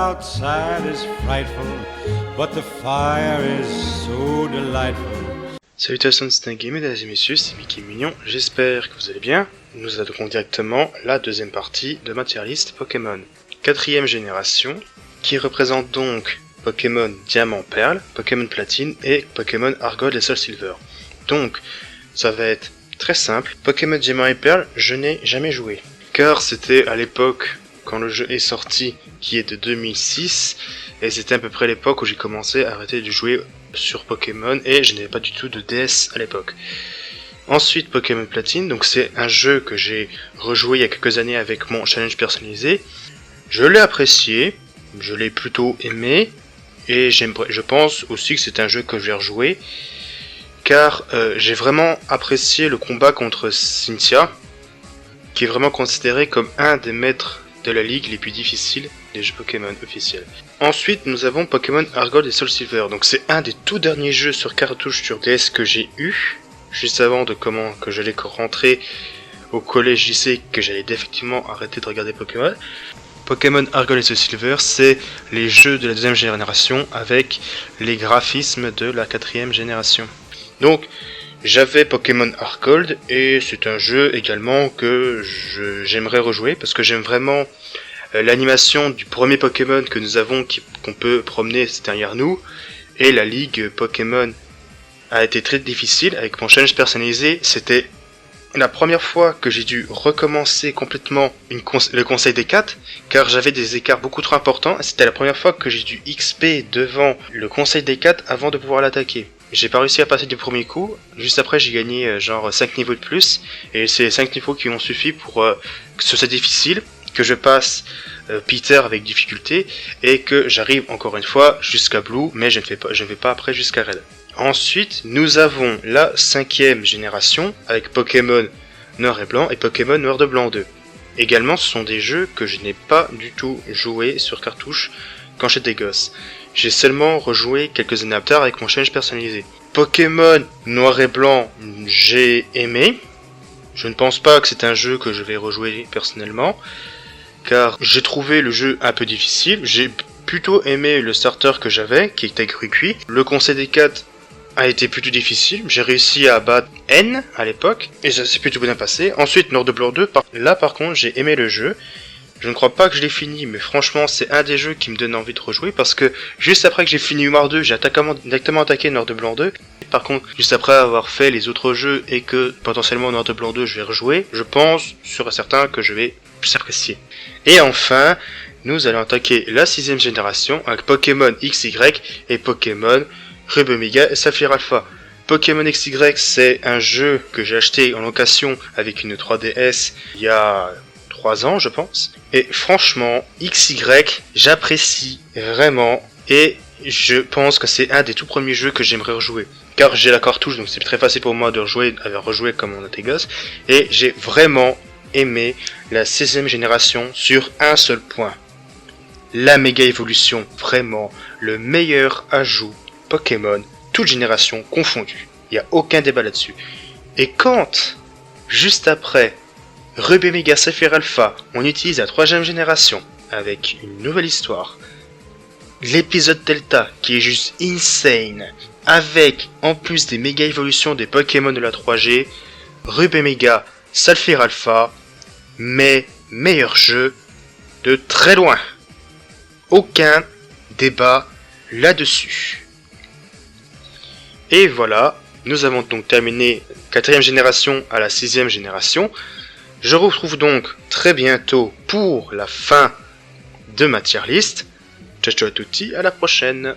outside is frightful, but the fire is so delightful. Salutations distingués mesdames et messieurs, c'est Mickey Mignon, j'espère que vous allez bien. Nous attaquons directement la deuxième partie de ma tier list Pokémon. 4ème génération, qui représente donc Pokémon Diamant Perle, Pokémon Platine et Pokémon Argold et Soul Silver. Donc, ça va être très simple. Pokémon Diamant et Perle, je n'ai jamais joué. Car c'était à l'époque, quand le jeu est sorti, qui est de 2006, et c'était à peu près l'époque où j'ai commencé à arrêter de jouer sur Pokémon, et je n'avais pas du tout de DS à l'époque. Ensuite, Pokémon Platine, donc c'est un jeu que j'ai rejoué il y a quelques années avec mon challenge personnalisé. Je l'ai apprécié, je l'ai plutôt aimé, et je pense aussi que c'est un jeu que je vais rejouer, car j'ai vraiment apprécié le combat contre Cynthia, qui est vraiment considéré comme un des maîtres de la ligue les plus difficiles des jeux Pokémon officiels. Ensuite, nous avons Pokémon Argold et Soul Silver. Donc c'est un des tout derniers jeux sur cartouche sur DS que j'ai eu, juste avant de que j'allais rentrer au collège lycée, que j'allais effectivement arrêter de regarder Pokémon. Pokémon Argold et Soul Silver, c'est les jeux de la deuxième génération avec les graphismes de la 4ème génération. Donc, j'avais Pokémon Argold et c'est un jeu également que j'aimerais rejouer parce que j'aime vraiment l'animation du premier Pokémon que nous avons qu'on peut promener derrière nous, et la ligue Pokémon a été très difficile. Avec mon challenge personnalisé, c'était la première fois que j'ai dû recommencer complètement le conseil des 4 car j'avais des écarts beaucoup trop importants. C'était la première fois que j'ai dû XP devant le conseil des 4 avant de pouvoir l'attaquer. J'ai pas réussi à passer du premier coup, juste après j'ai gagné genre 5 niveaux de plus, et c'est les 5 niveaux qui ont suffi pour que ce soit difficile, que je passe Peter avec difficulté, et que j'arrive encore une fois jusqu'à Blue, mais je ne vais pas après jusqu'à Red. Ensuite, nous avons la 5ème génération, avec Pokémon Noir et Blanc et Pokémon Noir de Blanc 2. Également, ce sont des jeux que je n'ai pas du tout joué sur cartouche quand j'étais gosse. J'ai seulement rejoué quelques années plus tard avec mon challenge personnalisé. Pokémon Noir et Blanc, j'ai aimé. Je ne pense pas que c'est un jeu que je vais rejouer personnellement, car j'ai trouvé le jeu un peu difficile. J'ai plutôt aimé le starter que j'avais, qui était Grui. Le conseil des 4 a été plutôt difficile. J'ai réussi à battre N à l'époque, et ça s'est plutôt bien passé. Ensuite, Noir de Blanc 2, là par contre, j'ai aimé le jeu. Je ne crois pas que je l'ai fini, mais franchement, c'est un des jeux qui me donne envie de rejouer, parce que juste après que j'ai fini Humor 2, j'ai directement attaqué Noir de Blanc 2. Par contre, juste après avoir fait les autres jeux et que potentiellement Noir de Blanc 2, je vais rejouer, je pense, sûr et certain, que je vais plus apprécier. Et enfin, nous allons attaquer la 6ème génération avec Pokémon XY et Pokémon Ruby Omega et Saphir Alpha. Pokémon XY, c'est un jeu que j'ai acheté en location avec une 3DS il y a 3 ans, je pense. Et franchement, XY, j'apprécie vraiment, et je pense que c'est un des tout premiers jeux que j'aimerais rejouer. Car j'ai la cartouche, donc c'est très facile pour moi de rejouer comme on était gosse. Et j'ai vraiment aimé la 16ème génération sur un seul point. La méga évolution, vraiment le meilleur ajout Pokémon, toute génération confondue. Il n'y a aucun débat là-dessus. Et quand, juste après Ruby Omega Saphir Alpha, on utilise la 3ème génération avec une nouvelle histoire, l'épisode Delta qui est juste insane, avec en plus des méga évolutions des Pokémon de la 3G, Ruby Omega Saphir Alpha, mais meilleur jeu de très loin. Aucun débat là-dessus. Et voilà, nous avons donc terminé 4ème génération à la 6ème génération. Je vous retrouve donc très bientôt pour la fin de ma tier list. Ciao ciao à tutti, à la prochaine.